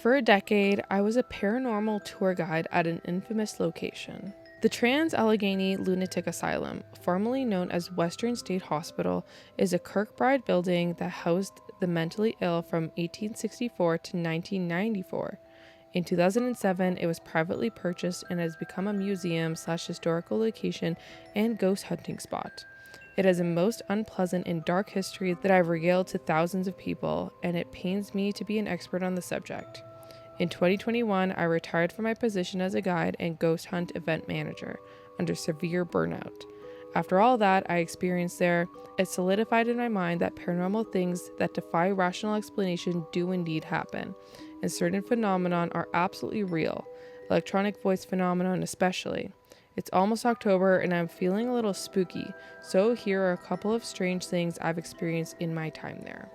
For a decade, I was a paranormal tour guide at an infamous location. The Trans-Allegheny Lunatic Asylum, formerly known as Western State Hospital, is a Kirkbride building that housed the mentally ill from 1864 to 1994. In 2007, it was privately purchased and has become a museum/historical location and ghost hunting spot. It has a most unpleasant and dark history that I've regaled to thousands of people, and it pains me to be an expert on the subject. In 2021, I retired from my position as a guide and ghost hunt event manager under severe burnout. After all that I experienced there, it solidified in my mind that paranormal things that defy rational explanation do indeed happen, and certain phenomena are absolutely real, electronic voice phenomenon especially. It's almost October and I'm feeling a little spooky, so here are a couple of strange things I've experienced in my time there.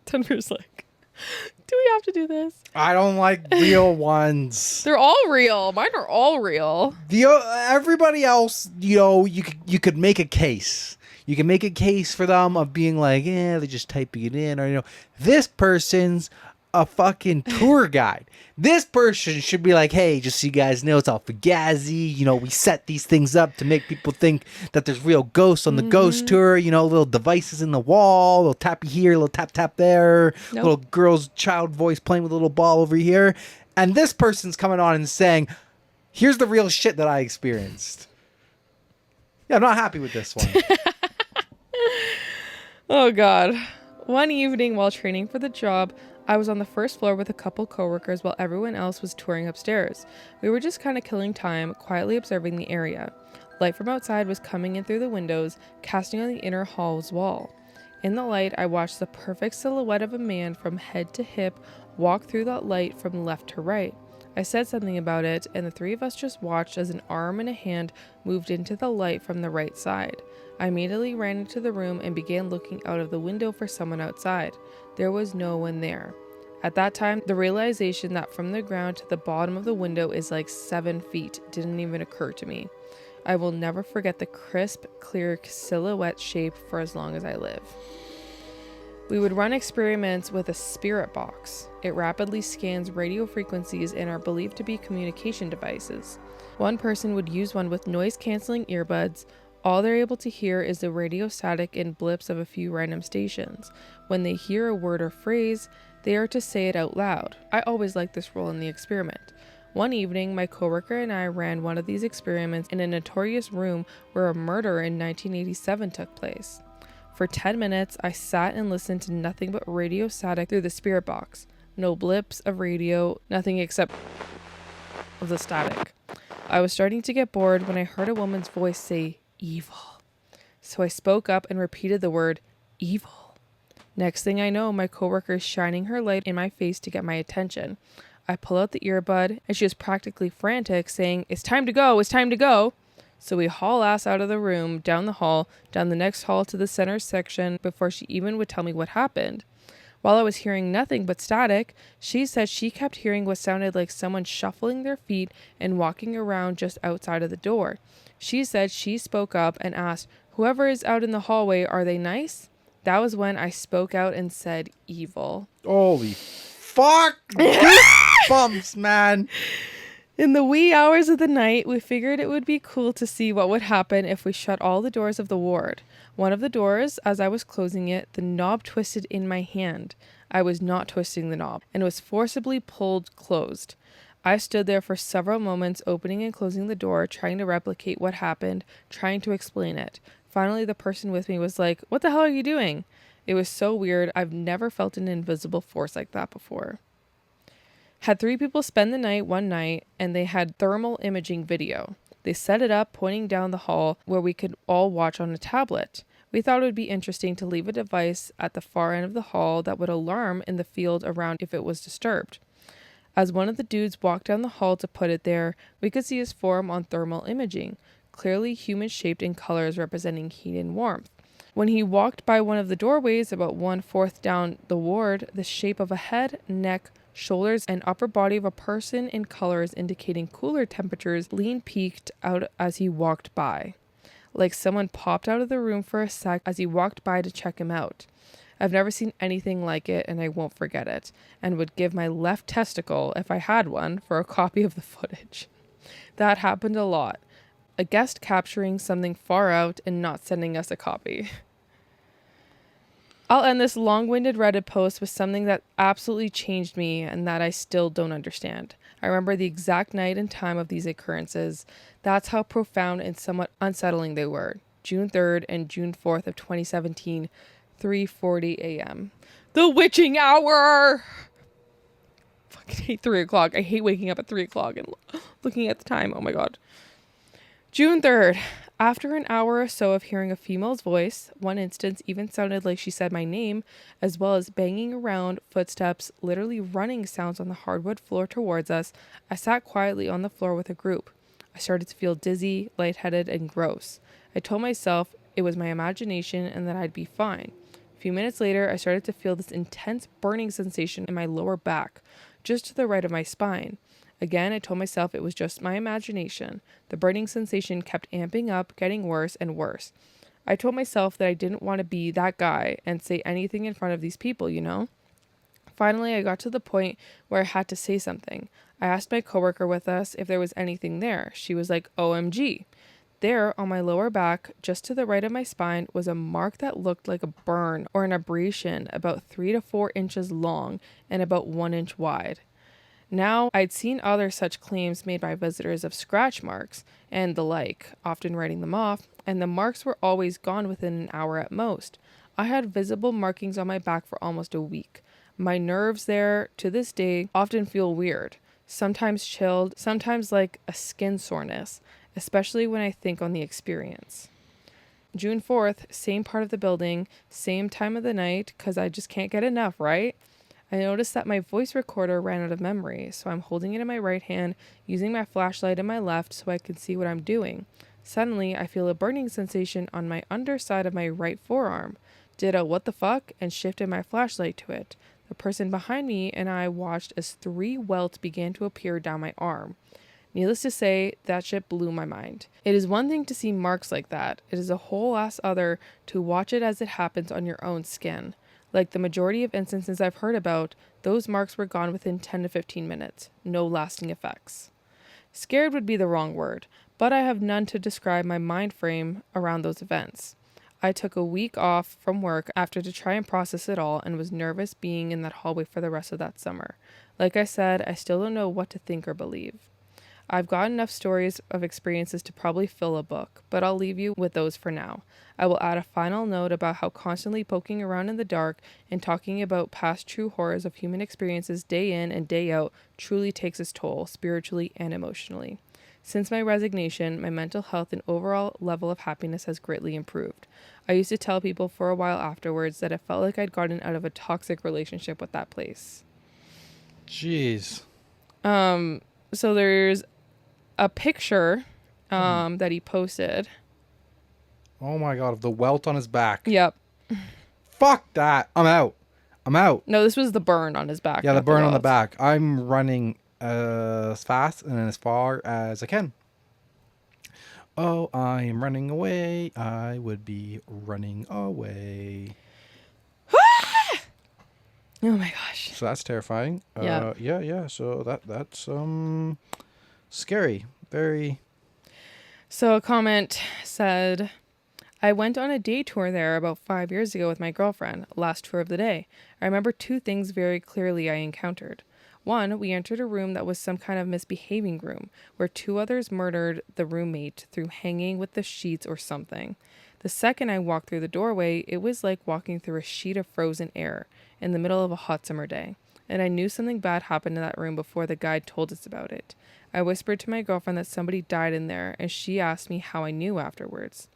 Tunder's like, do we have to do this? I don't like real ones. They're all real. Mine are all real. Everybody else, you could make a case. You can make a case for them of being like, they're just typing it in, or this person's a fucking tour guide. This person should be like, hey, just so you guys know, it's all fugazi. We set these things up to make people think that there's real ghosts on the ghost tour. Little devices in the wall, little tappy here, little tap tap there, little girl's child voice playing with a little ball over here. And this person's coming on and saying, here's the real shit that I experienced. Yeah, I'm not happy with this one. Oh, God. One evening while training for the job, I was on the first floor with a couple coworkers while everyone else was touring upstairs. We were just kind of killing time, quietly observing the area. Light from outside was coming in through the windows, casting on the inner hall's wall. In the light, I watched the perfect silhouette of a man from head to hip walk through that light from left to right. I said something about it, and the three of us just watched as an arm and a hand moved into the light from the right side. I immediately ran into the room and began looking out of the window for someone outside. There was no one there. At that time, the realization that from the ground to the bottom of the window is like 7 feet didn't even occur to me. I will never forget the crisp, clear silhouette shape for as long as I live. We would run experiments with a spirit box. It rapidly scans radio frequencies and are believed to be communication devices. One person would use one with noise-canceling earbuds. All they're able to hear is the radio static and blips of a few random stations. When they hear a word or phrase, they are to say it out loud. I always liked this role in the experiment. One evening, my coworker and I ran one of these experiments in a notorious room where a murder in 1987 took place. For 10 minutes, I sat and listened to nothing but radio static through the spirit box. No blips of radio, nothing except of the static. I was starting to get bored when I heard a woman's voice say, "Evil." So I spoke up and repeated the word, "Evil." Next thing I know, my coworker is shining her light in my face to get my attention. I pull out the earbud, and she is practically frantic, saying, "It's time to go, it's time to go." So we haul ass out of the room, down the hall, down the next hall to the center section before she even would tell me what happened. While I was hearing nothing but static, she said she kept hearing what sounded like someone shuffling their feet and walking around just outside of the door. She said she spoke up and asked, "Whoever is out in the hallway, are they nice?" That was when I spoke out and said, "Evil." Holy fuck! Bumps, man. In the wee hours of the night, we figured it would be cool to see what would happen if we shut all the doors of the ward. One of the doors, as I was closing it, the knob twisted in my hand. I was not twisting the knob, and was forcibly pulled closed. I stood there for several moments, opening and closing the door, trying to replicate what happened, trying to explain it. Finally, the person with me was like, "What the hell are you doing?" It was so weird. I've never felt an invisible force like that before. Had 3 people spend the night one night, and they had thermal imaging video. They set it up pointing down the hall where we could all watch on a tablet. We thought it would be interesting to leave a device at the far end of the hall that would alarm in the field around if it was disturbed. As one of the dudes walked down the hall to put it there, we could see his form on thermal imaging, clearly human-shaped in colors representing heat and warmth. When he walked by one of the doorways about 1/4 down the ward, the shape of a head, neck, shoulders, and upper body of a person in colors indicating cooler temperatures peeked out as he walked by. Like someone popped out of the room for a sec as he walked by to check him out. I've never seen anything like it and I won't forget it, and would give my left testicle, if I had one, for a copy of the footage. That happened a lot. A guest capturing something far out and not sending us a copy. I'll end this long-winded Reddit post with something that absolutely changed me and that I still don't understand. I remember the exact night and time of these occurrences. That's how profound and somewhat unsettling they were. June 3rd and June 4th of 2017, 3:40 a.m. The witching hour! Fucking hate 3 o'clock. I hate waking up at 3 o'clock and looking at the time. Oh my god. June 3rd. After an hour or so of hearing a female's voice, one instance even sounded like she said my name, as well as banging around, footsteps, literally running sounds on the hardwood floor towards us, I sat quietly on the floor with a group. I started to feel dizzy, lightheaded, and gross. I told myself it was my imagination and that I'd be fine. A few minutes later, I started to feel this intense burning sensation in my lower back, just to the right of my spine. Again, I told myself it was just my imagination. The burning sensation kept amping up, getting worse and worse. I told myself that I didn't want to be that guy and say anything in front of these people, you know? Finally, I got to the point where I had to say something. I asked my coworker with us if there was anything there. She was like, OMG. There, on my lower back, just to the right of my spine, was a mark that looked like a burn or an abrasion about 3 to 4 inches long and about 1 inch wide. Now, I'd seen other such claims made by visitors of scratch marks and the like, often writing them off, and the marks were always gone within an hour at most. I had visible markings on my back for almost a week. My nerves there, to this day, often feel weird, sometimes chilled, sometimes like a skin soreness, especially when I think on the experience. June 4th, same part of the building, same time of the night, because I just can't get enough, right? I noticed that my voice recorder ran out of memory, so I'm holding it in my right hand, using my flashlight in my left so I can see what I'm doing. Suddenly, I feel a burning sensation on my underside of my right forearm. Did a what the fuck and shifted my flashlight to it. The person behind me and I watched as 3 welts began to appear down my arm. Needless to say, that shit blew my mind. It is one thing to see marks like that. It is a whole ass other to watch it as it happens on your own skin. Like the majority of instances I've heard about, those marks were gone within 10 to 15 minutes. No lasting effects. Scared would be the wrong word, but I have none to describe my mind frame around those events. I took a week off from work after to try and process it all and was nervous being in that hallway for the rest of that summer. Like I said, I still don't know what to think or believe. I've got enough stories of experiences to probably fill a book, but I'll leave you with those for now. I will add a final note about how constantly poking around in the dark and talking about past true horrors of human experiences day in and day out truly takes its toll, spiritually and emotionally. Since my resignation, my mental health and overall level of happiness has greatly improved. I used to tell people for a while afterwards that I felt like I'd gotten out of a toxic relationship with that place. Jeez. So there's a picture that he posted. Oh my god, of the welt on his back. Yep. Fuck that. I'm out. No, this was the burn on his back. Yeah, the burn on the back. I'm running as fast and as far as I can. Oh, I am running away. I would be running away. Oh my gosh. So that's terrifying. Yeah. Yeah. So that's scary. Very. So a comment said, I went on a day tour there about 5 years ago with my girlfriend, last tour of the day. I remember 2 things very clearly I encountered. 1, we entered a room that was some kind of misbehaving room, where 2 others murdered the roommate through hanging with the sheets or something. The second I walked through the doorway, it was like walking through a sheet of frozen air in the middle of a hot summer day. And I knew something bad happened in that room before the guide told us about it. I whispered to my girlfriend that somebody died in there, and she asked me how I knew afterwards.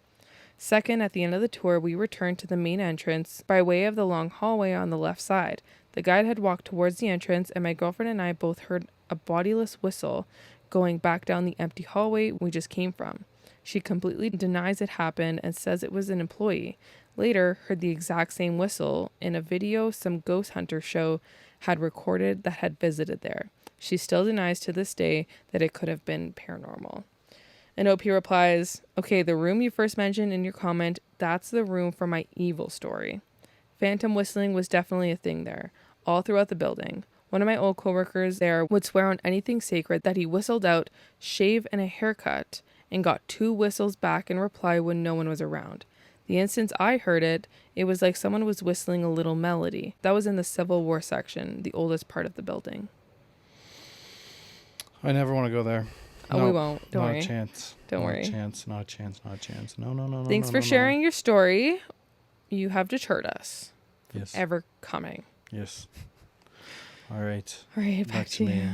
Second, at the end of the tour, we returned to the main entrance by way of the long hallway on the left side. The guide had walked towards the entrance, and my girlfriend and I both heard a bodiless whistle going back down the empty hallway we just came from. She completely denies it happened and says it was an employee. Later, heard the exact same whistle in a video some ghost hunter show had recorded that had visited there. She still denies to this day that it could have been paranormal. And OP replies, okay, the room you first mentioned in your comment, that's the room for my evil story. Phantom whistling was definitely a thing there, all throughout the building. One of my old coworkers there would swear on anything sacred that he whistled out shave and a haircut and got 2 whistles back in reply when no one was around. The instant I heard it, it was like someone was whistling a little melody. That was in the Civil War section, the oldest part of the building. I never want to go there. Oh, we won't. Don't worry. Not a chance. Don't worry. Not a chance. No. Thanks for sharing your story. You have deterred us Yes. from ever coming. Yes. All right. All right, back to you.